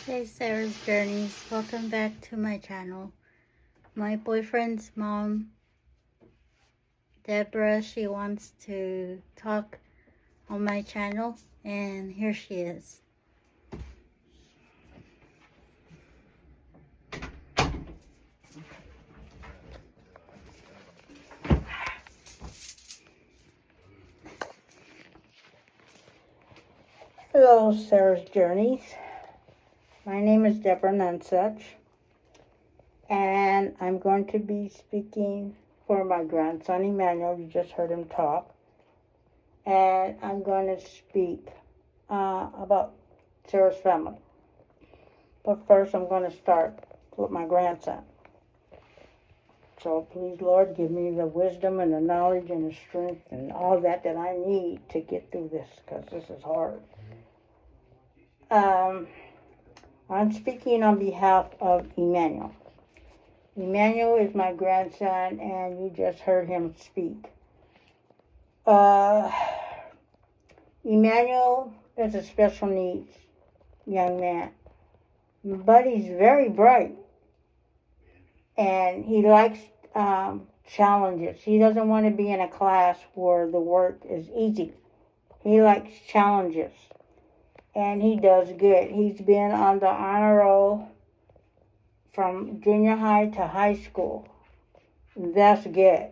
Hey Sarah's Journeys, welcome back to my channel. My boyfriend's mom, Deborah, she wants to talk on my channel, and here she is. Hello, Sarah's Journeys. My name is Deborah Nunsuch, and I'm going to be speaking for my grandson Emmanuel. You just heard him talk. And I'm going to speak about Sarah's family. But first, I'm going to start with my grandson. So please, Lord, give me the wisdom and the knowledge and the strength and all that I need to get through this, because this is hard. I'm speaking on behalf of Emmanuel. Emmanuel is my grandson, and you just heard him speak. Emmanuel is a special needs young man, but he's very bright, and he likes challenges. He doesn't want to be in a class where the work is easy. He likes challenges. And he does good. He's been on the honor roll from junior high to high school. That's good.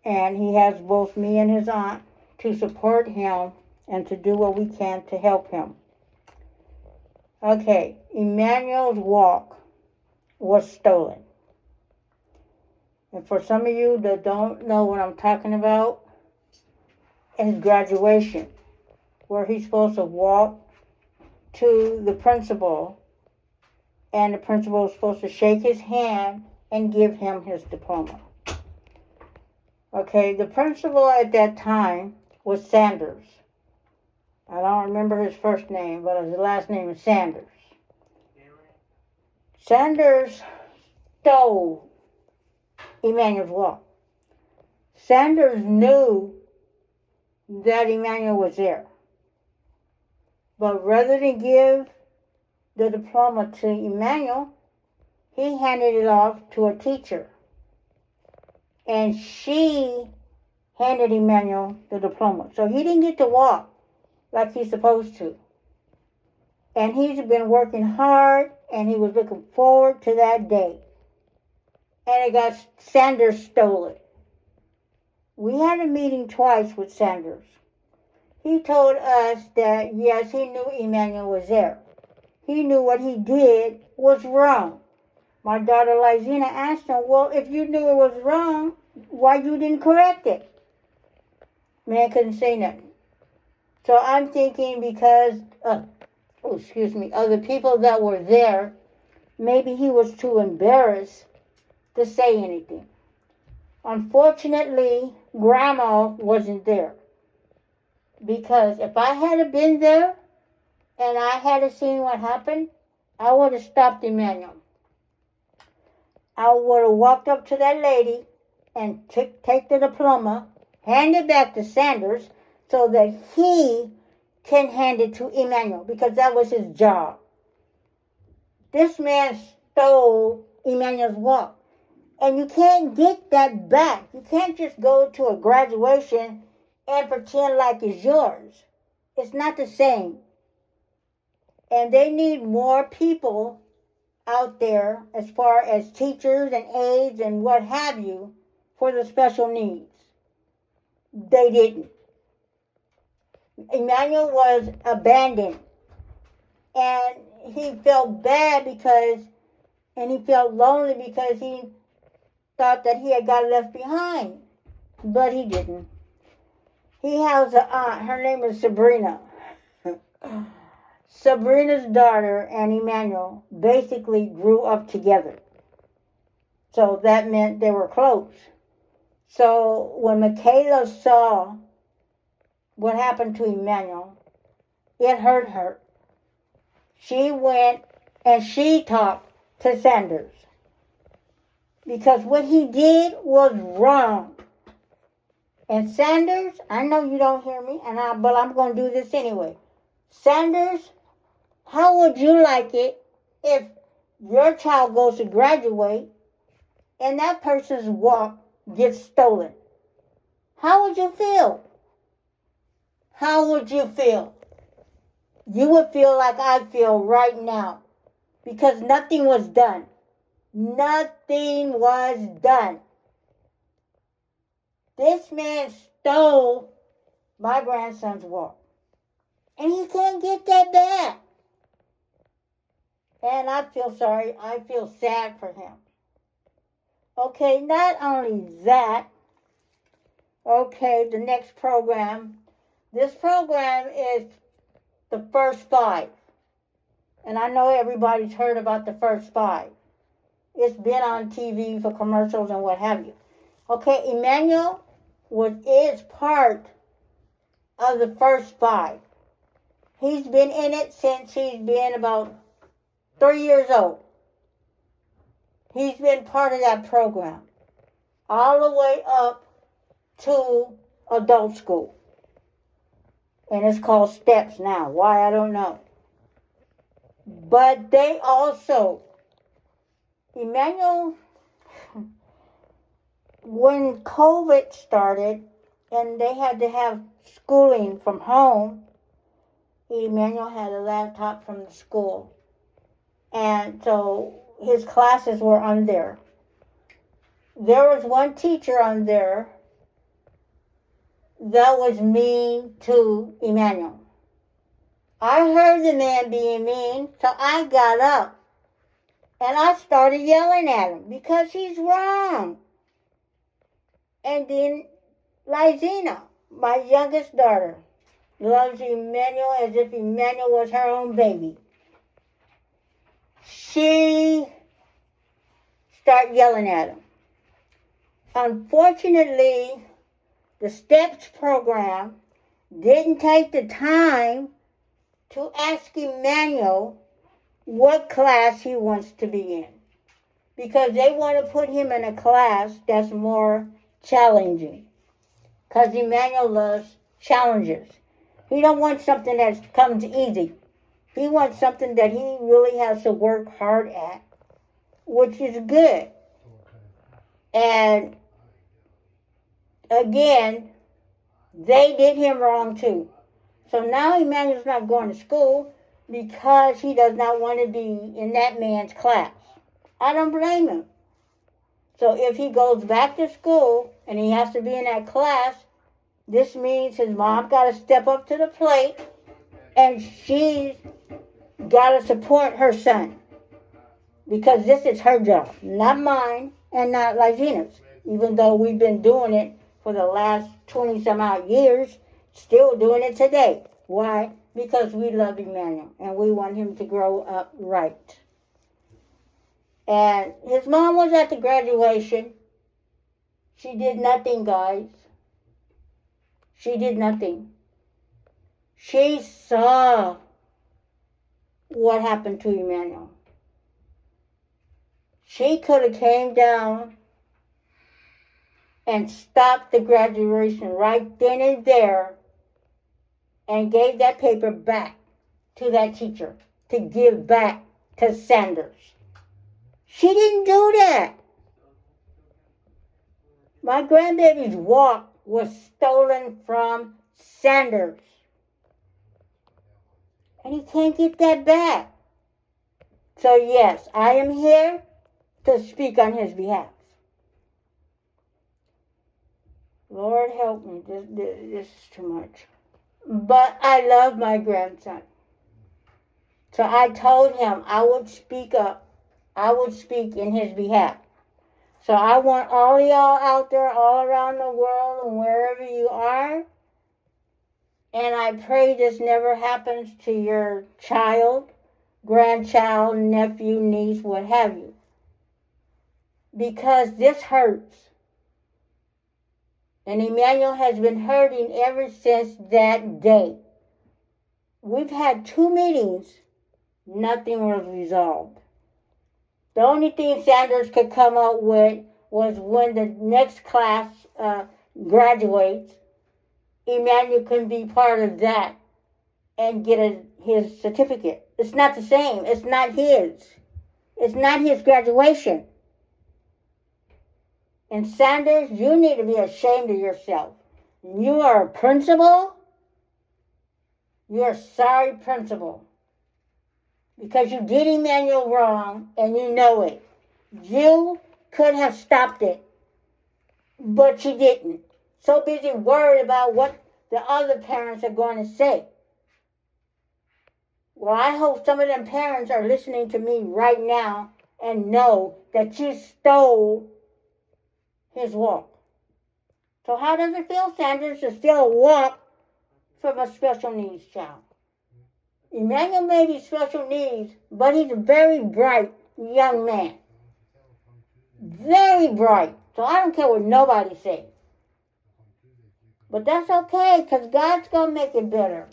And he has both me and his aunt to support him and to do what we can to help him. Okay, Emmanuel's walk was stolen. And for some of you that don't know what I'm talking about, his graduation, where he's supposed to walk to the principal, and the principal is supposed to shake his hand and give him his diploma. Okay, the principal at that time was Sanders. I don't remember his first name, but his last name is Sanders. Sanders stole Emmanuel's walk. Sanders knew that Emmanuel was there. But rather than give the diploma to Emmanuel, he handed it off to a teacher. And she handed Emmanuel the diploma. So he didn't get to walk like he's supposed to. And he's been working hard, and he was looking forward to that day. And Sanders stole it. We had a meeting twice with Sanders. He told us that, yes, he knew Emmanuel was there. He knew what he did was wrong. My daughter Lizina asked him, well, if you knew it was wrong, why you didn't correct it? Man couldn't say nothing. So I'm thinking because, of the people that were there, maybe he was too embarrassed to say anything. Unfortunately, Grandma wasn't there. Because if I had been there and I had seen what happened, I would have stopped Emmanuel. I would have walked up to that lady and take the diploma, hand it back to Sanders so that he can hand it to Emmanuel, because that was his job. This man stole Emmanuel's walk. And you can't get that back. You can't just go to a graduation and pretend like it's yours. It's not the same. And they need more people out there as far as teachers and aides and what have you for the special needs. They didn't. Emmanuel was abandoned. And he felt bad and he felt lonely because he thought that he had got left behind. But he didn't. He has an aunt. Her name is Sabrina. Sabrina's daughter and Emmanuel basically grew up together. So that meant they were close. So when Michaela saw what happened to Emmanuel, it hurt her. She went and she talked to Sanders. Because what he did was wrong. And Sanders, I know you don't hear me, but I'm going to do this anyway. Sanders How would you like it if your child goes to graduate and that person's walk gets stolen? How would you feel? How would you feel? You would feel like I feel right now because nothing was done. Nothing was done. This man stole my grandson's walk. And he can't get that back. And I feel sorry. I feel sad for him. Okay, not only that. Okay, the next program. This program is the First Five. And I know everybody's heard about the First Five. It's been on TV for commercials and what have you. Okay, Emmanuel is part of the First Five. He's been in it since he's been about 3 years old. He's been part of that program all the way up to adult school. And it's called STEPS now. Why, I don't know. But they also, Emmanuel, when COVID started and they had to have schooling from home, Emmanuel had a laptop from the school. And so his classes were on there. There was one teacher on there that was mean to Emmanuel. I heard the man being mean, so I got up and I started yelling at him because he's wrong. And then Lizina, my youngest daughter, loves Emmanuel as if Emmanuel was her own baby. She started yelling at him. Unfortunately, the STEPS program didn't take the time to ask Emmanuel what class he wants to be in, because they want to put him in a class that's more challenging, because Emmanuel loves challenges. He don't want something that comes easy. He wants something that he really has to work hard at, which is good. And again, they did him wrong too. So now Emmanuel's not going to school because he does not want to be in that man's class. I don't blame him. So if he goes back to school and he has to be in that class, this means his mom got to step up to the plate and she's got to support her son. Because this is her job, not mine and not Lizina's. Even though we've been doing it for the last 20 some odd years, still doing it today. Why? Because we love Emmanuel and we want him to grow up right. And his mom was at the graduation. She did nothing, guys. She did nothing. She saw what happened to Emmanuel. She could have came down and stopped the graduation right then and there and gave that paper back to that teacher to give back to Sanders. She didn't do that. My grandbaby's walk was stolen from Sanders. And he can't get that back. So yes, I am here to speak on his behalf. Lord help me, this is too much. But I love my grandson. So I told him I would speak up. I would speak in his behalf. So I want all of y'all out there all around the world and wherever you are, and I pray this never happens to your child, grandchild, nephew, niece, what have you. Because this hurts. And Emmanuel has been hurting ever since that day. We've had 2 meetings. Nothing was resolved. The only thing Sanders could come up with was when the next class graduates, Emmanuel can be part of that and get his certificate. It's not the same. It's not his. It's not his graduation. And Sanders, you need to be ashamed of yourself. You are a principal. You're a sorry principal. Because you did Emmanuel wrong and you know it. You could have stopped it. But you didn't. So busy worried about what the other parents are going to say. Well, I hope some of them parents are listening to me right now and know that you stole his walk. So how does it feel, Sanders, to steal a walk from a special needs child? Emmanuel may be special needs, but he's a very bright young man. Very bright. So I don't care what nobody says. But that's okay, because God's going to make it better.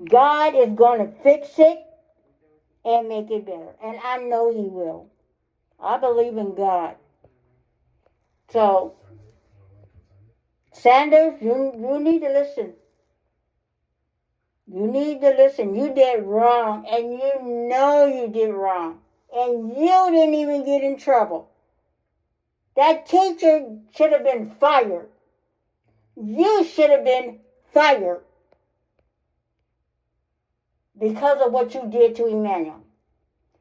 God is going to fix it and make it better. And I know he will. I believe in God. So, Sanders, you need to listen. You need to listen. You did wrong, and you know you did wrong. And you didn't even get in trouble. That teacher should have been fired. You should have been fired because of what you did to Emmanuel.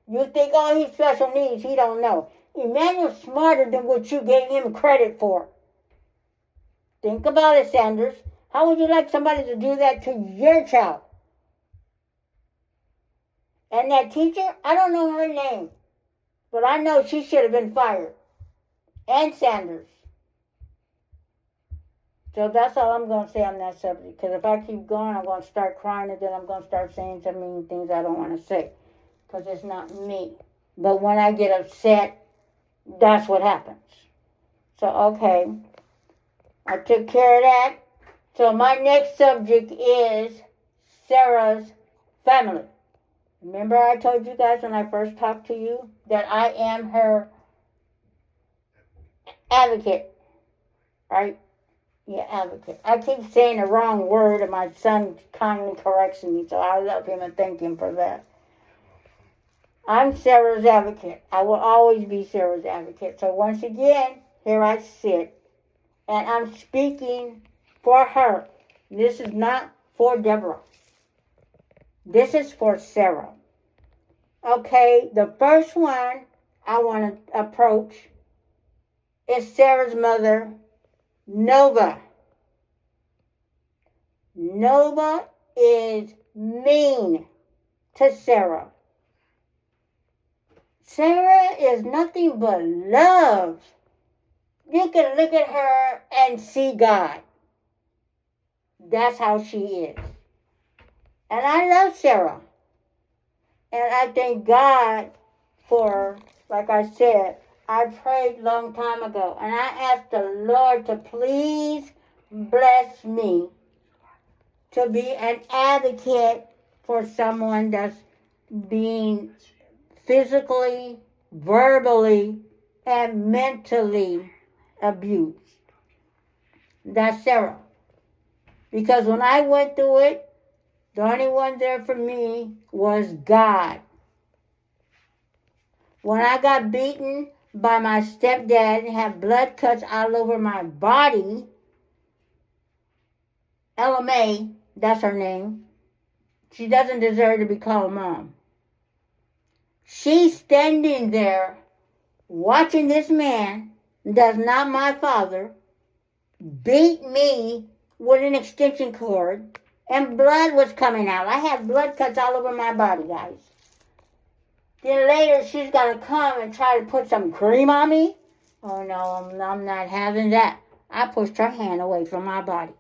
You think, oh, he's special needs. He don't know. Emmanuel's smarter than what you gave him credit for. Think about it, Sanders. How would you like somebody to do that to your child? And that teacher, I don't know her name, but I know she should have been fired. And Sanders. So that's all I'm going to say on that subject. Because if I keep going, I'm going to start crying, and then I'm going to start saying some mean things I don't want to say. Because it's not me. But when I get upset, that's what happens. So, okay. I took care of that. So my next subject is Sarah's family. Remember I told you guys when I first talked to you that I am her advocate, right? Yeah, advocate. I keep saying the wrong word and my son kindly corrects me, so I love him and thank him for that. I'm Sarah's advocate. I will always be Sarah's advocate. So once again, here I sit, and I'm speaking for her. This is not for Deborah. This is for Sarah. Okay, the first one I want to approach is Sarah's mother, Nova. Nova is mean to Sarah. Sarah is nothing but love. You can look at her and see God. That's how she is. And I love Sarah. And I thank God for, like I said, I prayed a long time ago. And I asked the Lord to please bless me to be an advocate for someone that's being physically, verbally, and mentally abused. That's Sarah. Because when I went through it, the only one there for me was God. When I got beaten by my stepdad and had blood cuts all over my body, Ella Mae, that's her name, she doesn't deserve to be called mom. She's standing there watching this man, that's not my father, beat me with an extension cord, and blood was coming out. I had blood cuts all over my body, guys. Then later, she's going to come and try to put some cream on me. Oh, no, I'm not having that. I pushed her hand away from my body.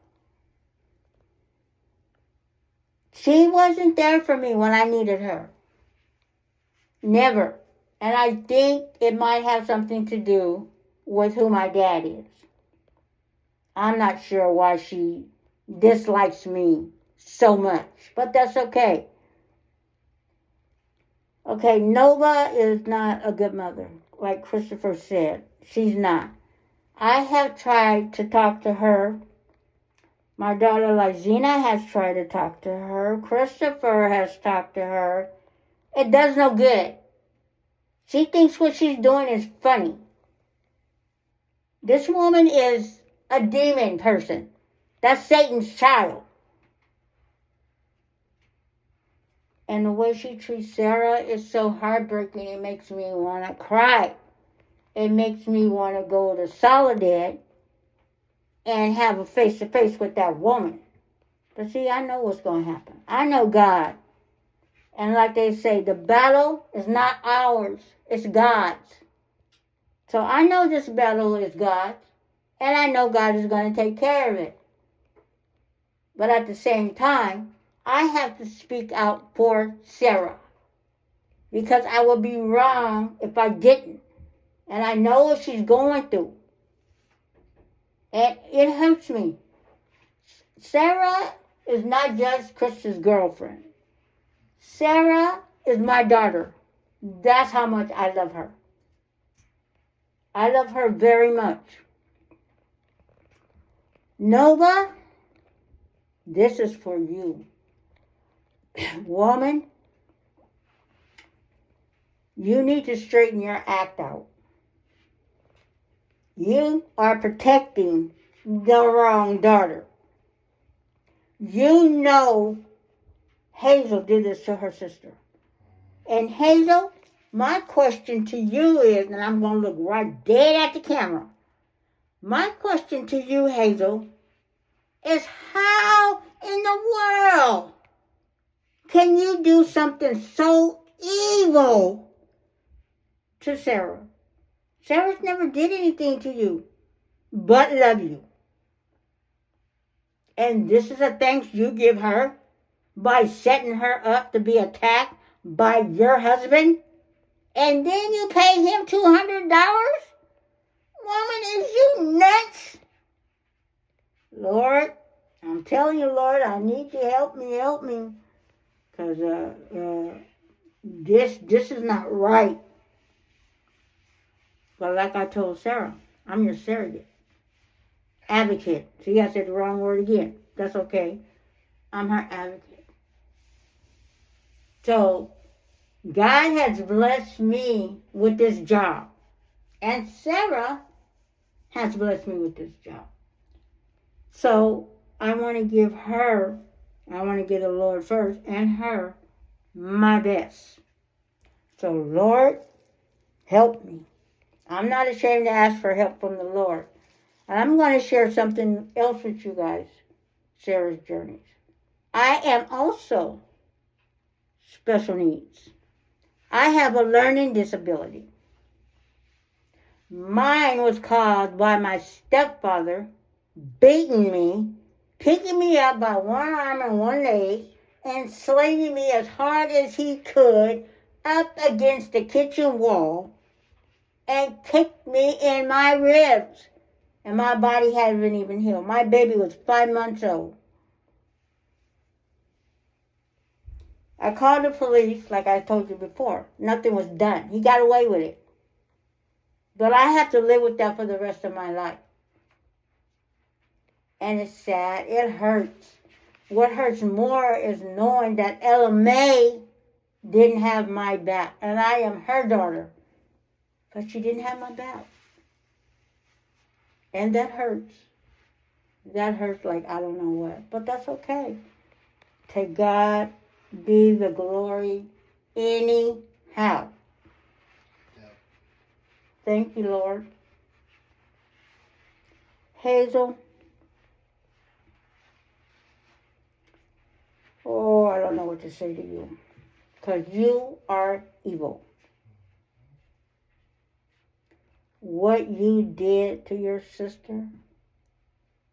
She wasn't there for me when I needed her. Never. And I think it might have something to do with who my dad is. I'm not sure why she dislikes me so much, but that's okay. Okay, Nova is not a good mother, like Christopher said. She's not. I have tried to talk to her My daughter Lizina has tried to talk to her. Christopher has talked to her. It does no good. She thinks what she's doing is funny. This woman is a demon person. That's Satan's child. And the way she treats Sarah is so heartbreaking. It makes me want to cry. It makes me want to go to Soledad and have a face-to-face with that woman. But see, I know what's going to happen. I know God. And like they say, the battle is not ours. It's God's. So I know this battle is God's. And I know God is going to take care of it. But at the same time, I have to speak out for Sarah. Because I would be wrong if I didn't. And I know what she's going through. And it hurts me. Sarah is not just Krista's girlfriend. Sarah is my daughter. That's how much I love her. I love her very much. Nova, this is for you. Woman, you need to straighten your act out. You are protecting the wrong daughter. You know Hazel did this to her sister. And Hazel, my question to you is, and I'm going to look right dead at the camera. My question to you, Hazel, is how in the world can you do something so evil to Sarah? Sarah's never did anything to you but love you. And this is a thanks you give her by setting her up to be attacked by your husband? And then you pay him $200? Woman, is you nuts? Lord, I'm telling you, Lord, I need you to help me. Because this is not right. But like I told Sarah, I'm your surrogate. Advocate. See, I said the wrong word again. That's okay. I'm her advocate. So, God has blessed me with this job. And Sarah has blessed me with this job. So, I want to give the Lord first and her my best. So, Lord, help me. I'm not ashamed to ask for help from the Lord. And I'm going to share something else with you guys, Sarah's journeys. I am also special needs. I have a learning disability. Mine was caused by my stepfather beating me, picking me up by one arm and one leg, and slinging me as hard as he could up against the kitchen wall and kicked me in my ribs. And my body hadn't even healed. My baby was 5 months old. I called the police, like I told you before. Nothing was done. He got away with it. But I have to live with that for the rest of my life. And it's sad. It hurts. What hurts more is knowing that Ella May didn't have my back. And I am her daughter. But she didn't have my back. And that hurts. That hurts like I don't know what. But that's okay. To God be the glory anyhow. Yeah. Thank you, Lord. Hazel. Oh, I don't know what to say to you. Because you are evil. What you did to your sister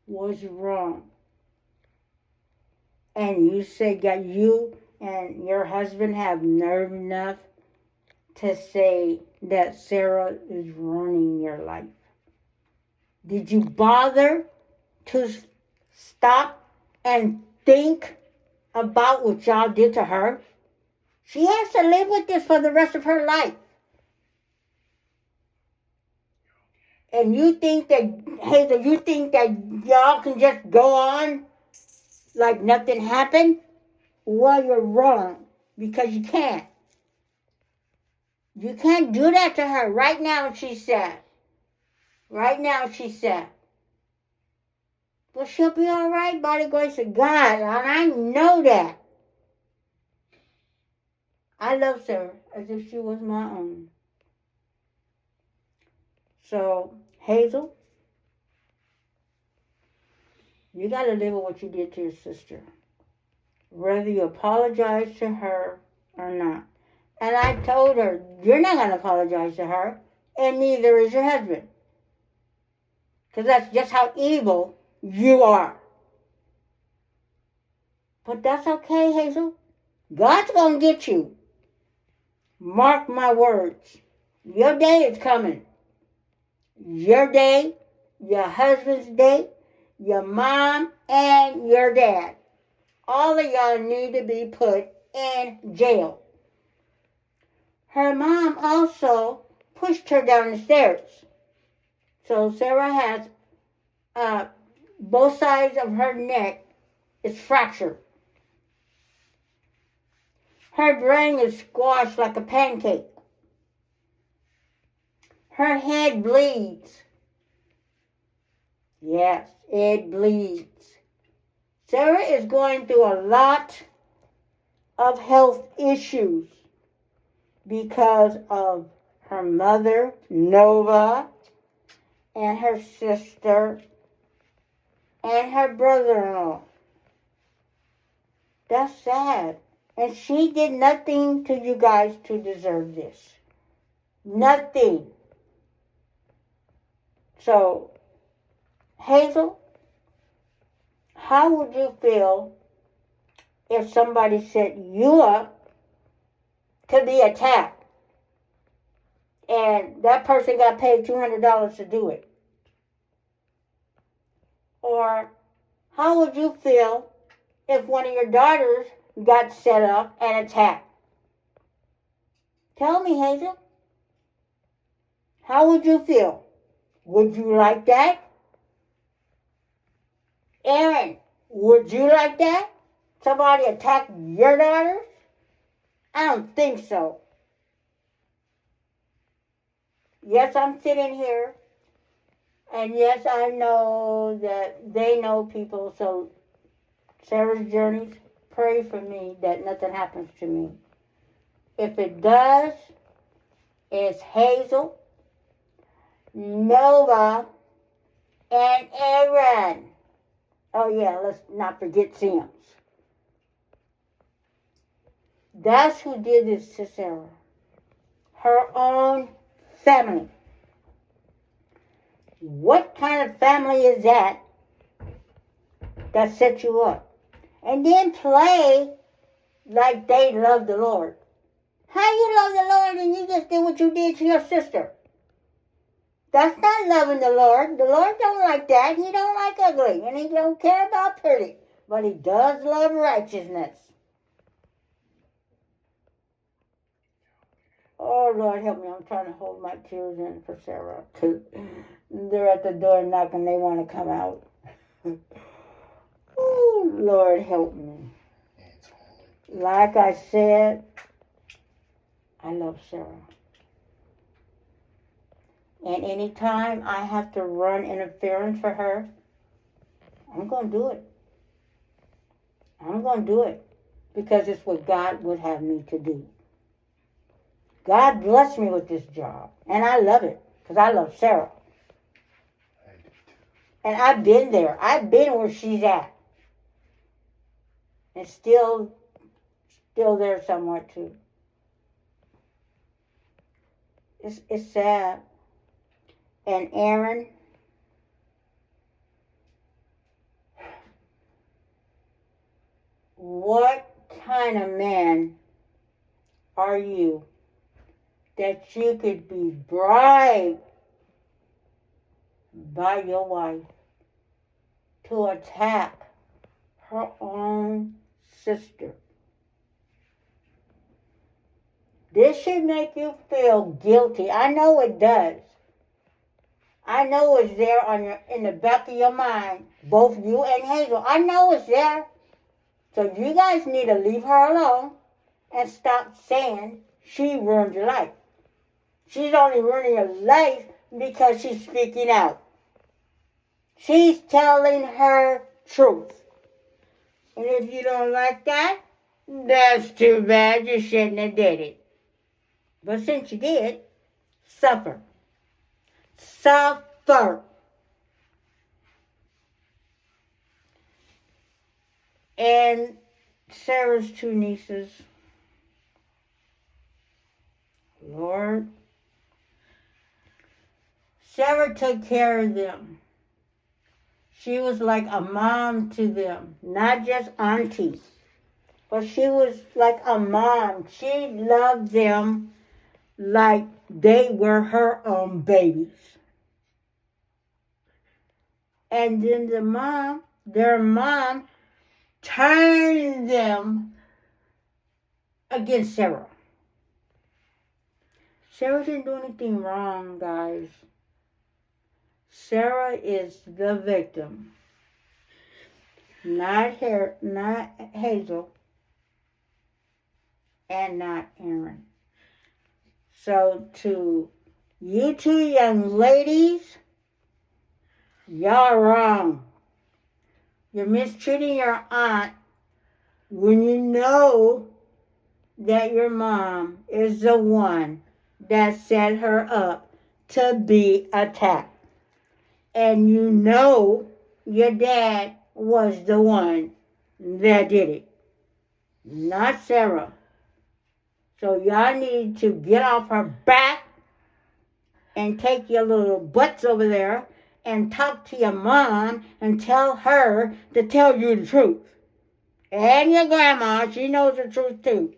was wrong. And you say that you and your husband have nerve enough to say that Sarah is ruining your life. Did you bother to stop and think about what y'all did to her? She has to live with this for the rest of her life. And you think that, Hazel, you think that y'all can just go on like nothing happened, well, you're wrong, because you can't. You can't do that to her. Right now, she's sad. Right now, she's sad. But she'll be all right by the grace of God, and I know that. I love Sarah as if she was my own. So, Hazel, you got to live with what you did to your sister, whether you apologize to her or not. And I told her, you're not going to apologize to her, and neither is your husband. Because that's just how evil you are. But that's okay, Hazel. God's going to get you. Mark my words. Your day is coming. Your day, your husband's day, your mom, and your dad. All of y'all need to be put in jail. Her mom also pushed her down the stairs. So Sarah has both sides of her neck is fractured. Her brain is squashed like a pancake. Her head bleeds. Yes, it bleeds. Sarah is going through a lot of health issues because of her mother, Nova, and her sister, and her brother-in-law. That's sad. And she did nothing to you guys to deserve this. Nothing. So, Hazel, how would you feel if somebody set you up to be attacked and that person got paid $200 to do it? Or how would you feel if one of your daughters got set up and attacked? Tell me, Hazel. How would you feel? Would you like that? Aaron, would you like that? Somebody attack your daughters? I don't think so. Yes, I'm sitting here. And yes, I know that they know people. So Sarah's journeys, pray for me that nothing happens to me. If it does, it's Hazel, Nova, and Aaron. Oh yeah, let's not forget Sims. That's who did this to Sarah. Her own family. What kind of family is that set you up? And then play like they love the Lord. How you love the Lord and you just did what you did to your sister? That's not loving the Lord. The Lord don't like that. He don't like ugly. And he don't care about pretty. But he does love righteousness. Oh, Lord, help me. I'm trying to hold my tears in for Sarah. Because they're at the door knocking. They want to come out. Oh, Lord, help me. Like I said, I love Sarah. And anytime I have to run interference for her, I'm going to do it. I'm going to do it. Because it's what God would have me to do. God blessed me with this job. And I love it. Because I love Sarah. And I've been there. I've been where she's at. And still there somewhat too. It's sad. And Aaron, what kind of man are you that you could be bribed by your wife to attack her own sister? This should make you feel guilty. I know it does. I know it's there in the back of your mind, both you and Hazel. I know it's there. So you guys need to leave her alone and stop saying she ruined your life. She's only ruining your life because she's speaking out. She's telling her truth. And if you don't like that, that's too bad. You shouldn't have did it. But since you did, suffer. Suffer. And Sarah's two nieces, Lord, Sarah took care of them. She was like a mom to them, not just auntie, but she was like a mom. She loved them like they were her own babies. And then their mom, turned them against Sarah. Sarah didn't do anything wrong, guys. Sarah is the victim, not Hazel, and not Aaron. So to you two young ladies, y'all wrong. You're mistreating your aunt when you know that your mom is the one that set her up to be attacked. And you know your dad was the one that did it, not Sarah. So y'all need to get off her back and take your little butts over there and talk to your mom and tell her to tell you the truth. And your grandma, she knows the truth too.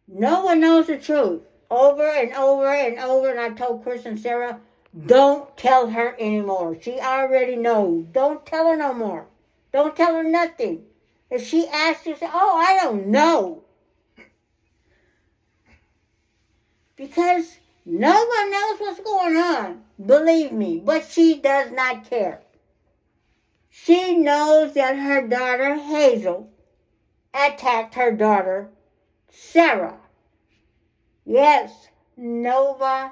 No one knows the truth. Over and over and over, and I told Chris and Sarah, don't tell her anymore. She already knows. Don't tell her no more. Don't tell her nothing. If she asks you, say, oh, I don't know. Because no one knows what's going on, believe me, but she does not care. She knows that her daughter Hazel attacked her daughter Sarah. Yes, Nova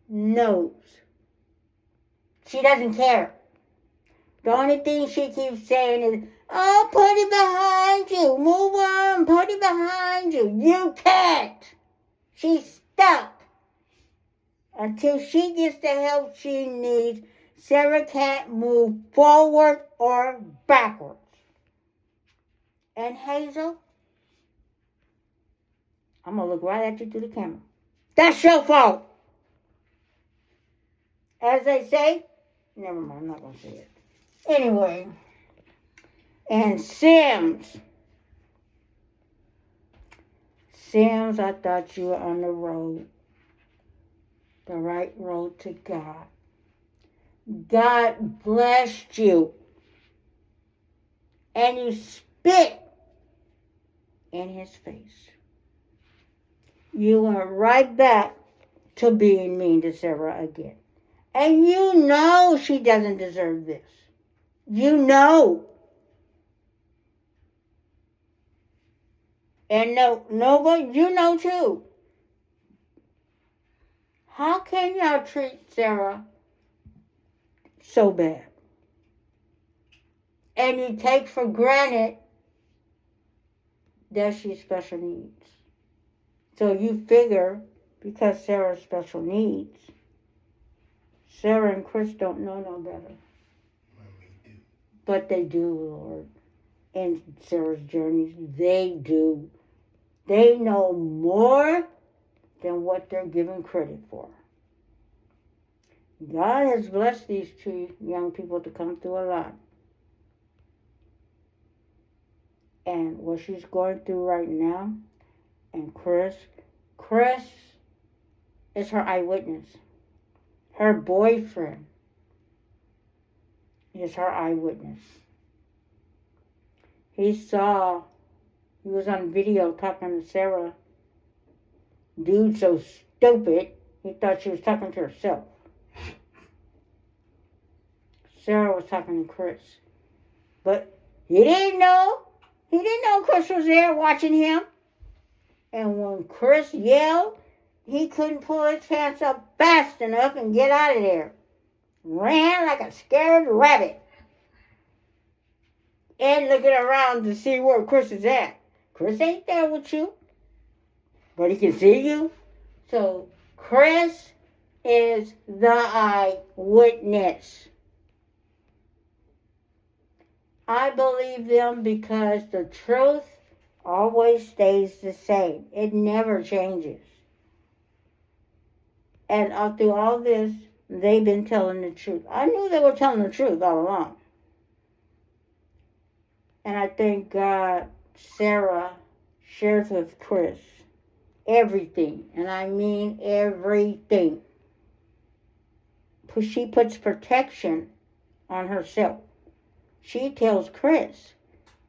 knows. She doesn't care. The only thing she keeps saying is, oh, put it behind you. Move on, put it behind you. You can't. She's stuck. Until she gets the help she needs, Sarah can't move forward or backwards. And Hazel, I'm going to look right at you through the camera. That's your fault. As they say, never mind, I'm not going to say it. Anyway, and Sims, I thought you were on the road. The right road to God. God blessed you. And you spit in his face. You went right back to being mean to Sarah again. And you know she doesn't deserve this. You know. And nobody, you know too. How can y'all treat Sarah so bad? And you take for granted that she's special needs. So you figure, because Sarah's special needs, Sarah and Chris don't know no better. But they do, Lord. In Sarah's journeys, they do. They know more than what they're given credit for. God has blessed these two young people to come through a lot. And what she's going through right now, and Chris is her eyewitness. Her boyfriend is her eyewitness. He was on video talking to Sarah. Dude so stupid, he thought she was talking to herself. Sarah was talking to Chris. But he didn't know He didn't know Chris was there watching him. And when Chris yelled, he couldn't pull his pants up fast enough and get out of there. Ran like a scared rabbit. And looking around to see where Chris is at. Chris ain't there with you. But he can see you. So Chris is the eyewitness. I believe them because the truth always stays the same. It never changes. And through all this, they've been telling the truth. I knew they were telling the truth all along. And I thank God Sarah shares with Chris everything. And I mean everything. She puts protection on herself. She tells Chris.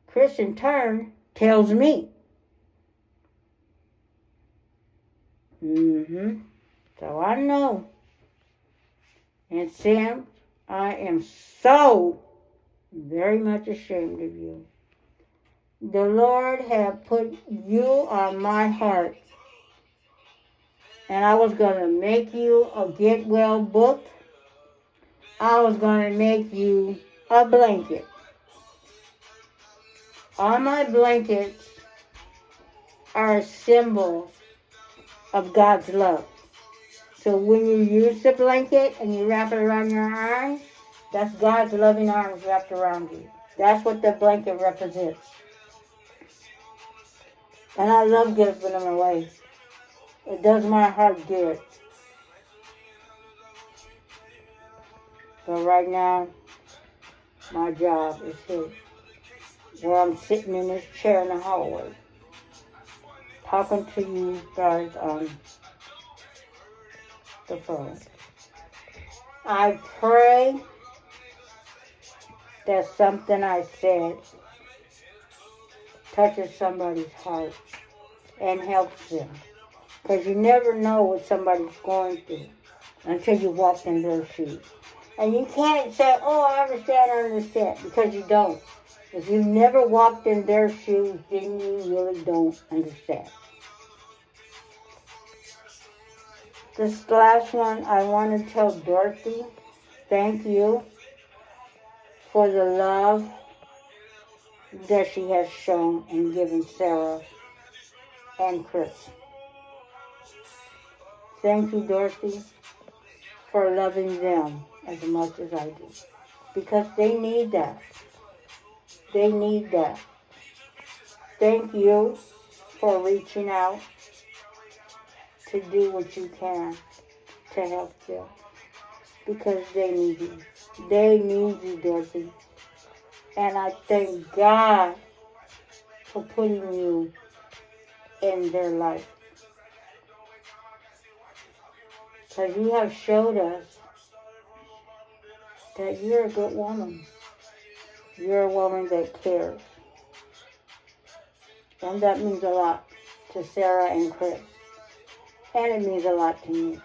Chris in turn tells me. So I know. And Sam, I am so very much ashamed of you. The Lord had put you on my heart. And I was going to make you a get well book. I was going to make you a blanket. All my blankets are symbols of God's love. So when you use the blanket and you wrap it around your arms, that's God's loving arms wrapped around you. That's what the blanket represents. And I love giving them away. It does my heart good. But right now, my job is here. Where I'm sitting in this chair in the hallway. Talking to you guys on the phone. I pray that something I said touches somebody's heart and helps them. Because you never know what somebody's going through until you walk in their shoes. And you can't say, oh, I understand, because you don't. If you've never walked in their shoes, then you really don't understand. This last one, I want to tell Dorothy, thank you for the love that she has shown and given Sarah and Chris. Thank you, Dorothy, for loving them as much as I do. Because they need that. They need that. Thank you for reaching out to do what you can to help them. Because they need you. They need you, Dorothy. And I thank God for putting you in their life. Because you have showed us that you're a good woman. You're a woman that cares. And that means a lot to Sarah and Chris. And it means a lot to me.